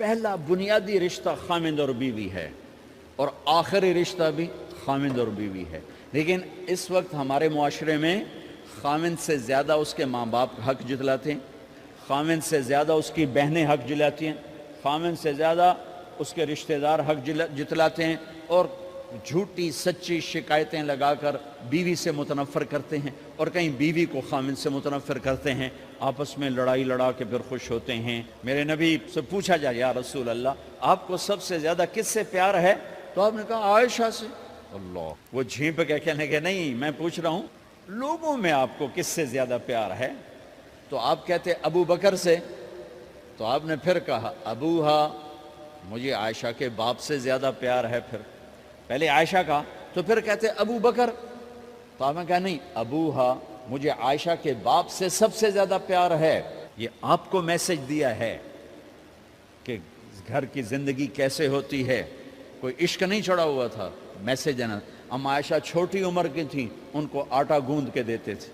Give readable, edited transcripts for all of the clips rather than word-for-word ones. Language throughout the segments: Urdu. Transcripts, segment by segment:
پہلا بنیادی رشتہ خامند اور بیوی ہے، اور آخری رشتہ بھی خامند اور بیوی ہے۔ لیکن اس وقت ہمارے معاشرے میں خامند سے زیادہ اس کے ماں باپ حق جتلاتے ہیں، خامند سے زیادہ اس کی بہنیں حق جلاتی ہیں، خامند سے زیادہ اس کے رشتہ دار حق جتلاتے ہیں، اور جھوٹی سچی شکایتیں لگا کر بیوی سے متنفر کرتے ہیں، اور کہیں بیوی کو خامند سے متنفر کرتے ہیں، آپس میں لڑائی لڑا کے پھر خوش ہوتے ہیں۔ میرے نبی سے پوچھا جائے یا رسول اللہ آپ کو سب سے زیادہ کس سے پیار ہے؟ تو آپ نے کہا عائشہ سے۔ اللہ، وہ جھینپ کے کہنے کہ نہیں، میں پوچھ رہا ہوں لوگوں میں آپ کو کس سے زیادہ پیار ہے؟ تو آپ کہتے ابو بکر سے۔ تو آپ نے پھر کہا ابوہا، مجھے عائشہ کے باپ سے زیادہ پیار ہے۔ پھر پہلے عائشہ کا، تو پھر کہتے ابو بکر۔ تو آپ نے کہا نہیں، ابوہا، مجھے عائشہ کے باپ سے سب سے زیادہ پیار ہے۔ یہ آپ کو میسج دیا ہے کہ گھر کی زندگی کیسے ہوتی ہے، کوئی عشق نہیں چڑھا ہوا تھا، میسج دینا۔ ام عائشہ چھوٹی عمر کی تھیں، ان کو آٹا گوندھ کے دیتے تھے،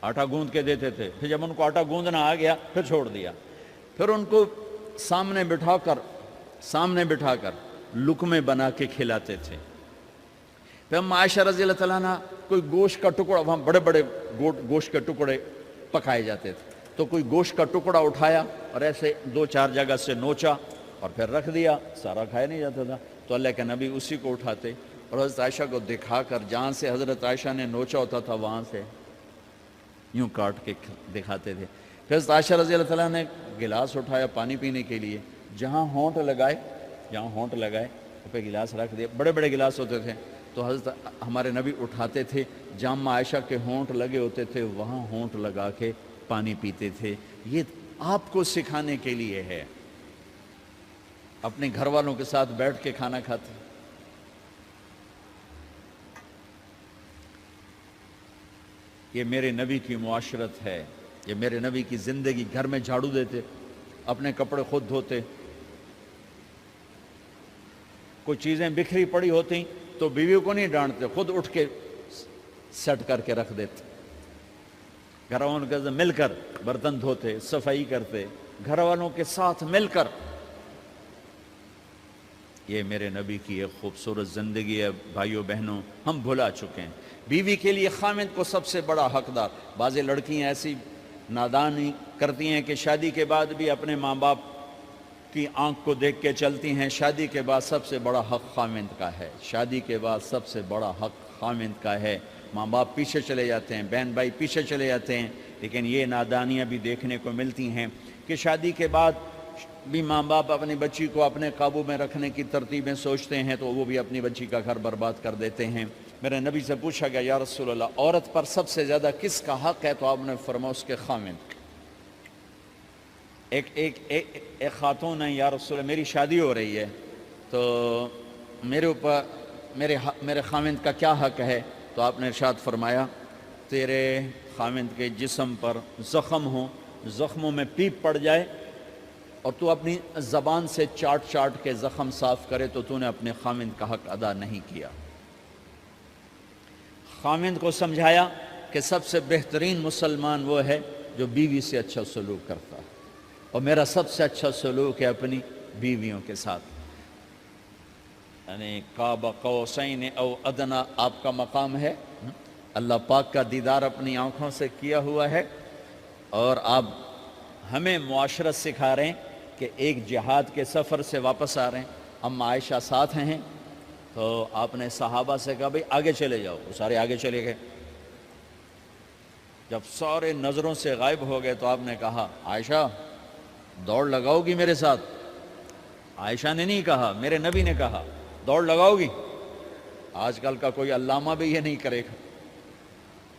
آٹا گوندھ کے دیتے تھے، پھر جب ان کو آٹا گوندھنا آ گیا پھر چھوڑ دیا، پھر ان کو سامنے بٹھا کر لقمے بنا کے کھلاتے تھے۔ پھر ام عائشہ رضی اللہ تعالیٰ عنہ کوئی گوشت کا ٹکڑا، وہاں بڑے بڑے گوشت کے ٹکڑے پکائے جاتے تھے، تو کوئی گوشت کا ٹکڑا اٹھایا اور ایسے 2-4 جگہ سے نوچا اور پھر رکھ دیا، سارا کھایا نہیں جاتا تھا، تو اللہ کے نبی اسی کو اٹھاتے اور حضرت عائشہ کو دکھا کر، جہاں سے حضرت عائشہ نے نوچا ہوتا تھا وہاں سے یوں کاٹ کے دکھاتے تھے۔ پھر حضرت عائشہ رضی اللہ تعالیٰ نے گلاس اٹھایا پانی پینے کے لیے، جہاں ہونٹ لگائے پہ گلاس رکھ دیا، بڑے بڑے گلاس ہوتے تھے، تو حضرت ہمارے نبی اٹھاتے تھے، جہاں عائشہ کے ہونٹ لگے ہوتے تھے وہاں ہونٹ لگا کے پانی پیتے تھے۔ یہ آپ کو سکھانے کے لیے ہے، اپنے گھر والوں کے ساتھ بیٹھ کے کھانا کھاتے۔ یہ میرے نبی کی معاشرت ہے، یہ میرے نبی کی زندگی۔ گھر میں جھاڑو دیتے، اپنے کپڑے خود دھوتے، کوئی چیزیں بکھری پڑی ہوتی تو بیوی کو نہیں ڈانٹتے، خود اٹھ کے سیٹ کر کے رکھ دیتے، گھر والوں کے ساتھ مل کر برتن دھوتے، صفائی کرتے، گھر والوں کے ساتھ مل کر۔ یہ میرے نبی کی ایک خوبصورت زندگی ہے بھائیو بہنوں، ہم بھلا چکے ہیں۔ بیوی کے لیے خامد کو سب سے بڑا حقدار۔ بعض لڑکیاں ایسی نادانی کرتی ہیں کہ شادی کے بعد بھی اپنے ماں باپ کی آنکھ کو دیکھ کے چلتی ہیں۔ شادی کے بعد سب سے بڑا حق خامد کا ہے، شادی کے بعد سب سے بڑا حق خامد کا ہے۔ ماں باپ پیچھے چلے جاتے ہیں، بہن بھائی پیچھے چلے جاتے ہیں، لیکن یہ نادانیاں بھی دیکھنے کو ملتی ہیں کہ شادی کے بعد بھی ماں باپ اپنی بچی کو اپنے قابو میں رکھنے کی ترتیبیں سوچتے ہیں تو وہ بھی اپنی بچی کا گھر برباد کر دیتے ہیں۔ میرے نبی سے پوچھا گیا یا رسول اللہ عورت پر سب سے زیادہ کس کا حق ہے؟ تو آپ نے فرمایا اس کے خامد۔ ایک خاتون ہے، یا رسول اللہ میری شادی ہو رہی ہے تو میرے اوپر میرے خامد کا کیا حق ہے؟ تو آپ نے ارشاد فرمایا تیرے خامد کے جسم پر زخم ہوں، زخموں میں پیپ پڑ جائے اور تو اپنی زبان سے چاٹ کے زخم صاف کرے تو تو نے اپنے خامد کا حق ادا نہیں کیا۔ خامد کو سمجھایا کہ سب سے بہترین مسلمان وہ ہے جو بیوی سے اچھا سلوک کرتا ہے، اور میرا سب سے اچھا سلوک ہے اپنی بیویوں کے ساتھ، یعنی قاب قوسین او ادنا آپ کا مقام ہے، اللہ پاک کا دیدار اپنی آنکھوں سے کیا ہوا ہے، اور آپ ہمیں معاشرت سکھا رہے ہیں کہ ایک جہاد کے سفر سے واپس آ رہے ہیں، ام عائشہ ساتھ ہیں، تو آپ نے صحابہ سے کہا بھئی آگے چلے جاؤ، وہ سارے آگے چلے گئے۔ جب سارے نظروں سے غائب ہو گئے تو آپ نے کہا عائشہ دوڑ لگاؤ گی میرے ساتھ؟ عائشہ نے نہیں کہا، میرے نبی نے کہا دوڑ لگاؤ گی؟ آج کل کا کوئی علامہ بھی یہ نہیں کرے گا،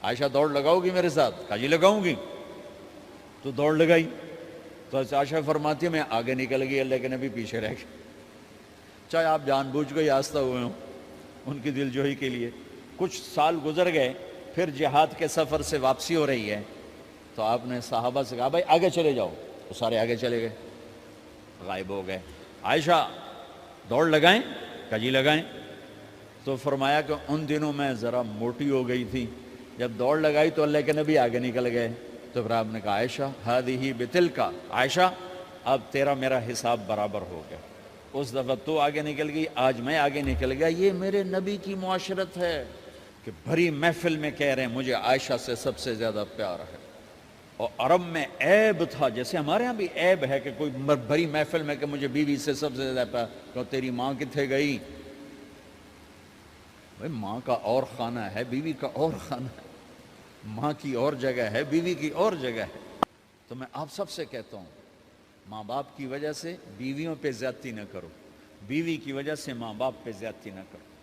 عائشہ دوڑ لگاؤ گی میرے ساتھ؟ کہا جی لگاؤں گی۔ تو دوڑ لگائی تو عائشہ فرماتی ہے میں آگے نکل گئی، اللہ کے نبی پیچھے رہ گئے، چاہے آپ جان بوجھ کے آستہ ہوئے ہوں ان کی دل جوئی کے لیے۔ کچھ سال گزر گئے، پھر جہاد کے سفر سے واپسی ہو رہی ہے تو آپ نے صحابہ سے کہا بھائی آگے چلے جاؤ، وہ سارے آگے چلے گئے، غائب ہو گئے۔ عائشہ دوڑ لگائیں؟ کہا جی لگائیں۔ تو فرمایا کہ ان دنوں میں ذرا موٹی ہو گئی تھی، جب دوڑ لگائی تو اللہ کے نبی آگے نکل گئے، تو پھر آپ نے کہا عائشہ ہذہ بتلک، عائشہ اب تیرا میرا حساب برابر ہو گیا. اس دفعہ تو آگے نکل گئی، آج میں آگے نکل گیا. یہ میرے نبی کی معاشرت ہے کہ بھری محفل میں کہہ رہے ہیں مجھے عائشہ سے سب سے زیادہ پیار ہے. اور عرب میں عیب تھا، جیسے ہمارے ہاں بھی عیب ہے کہ کوئی بھری محفل میں کہ مجھے بیوی سے سب سے زیادہ پیار. کہ تیری ماں کتنے گئی؟ بھائی ماں کا اور خانہ ہے، بیوی کا اور خانہ ہے. ماں کی اور جگہ ہے، بیوی کی اور جگہ ہے. تو میں آپ سب سے کہتا ہوں، ماں باپ کی وجہ سے بیویوں پہ زیادتی نہ کرو، بیوی کی وجہ سے ماں باپ پہ زیادتی نہ کرو.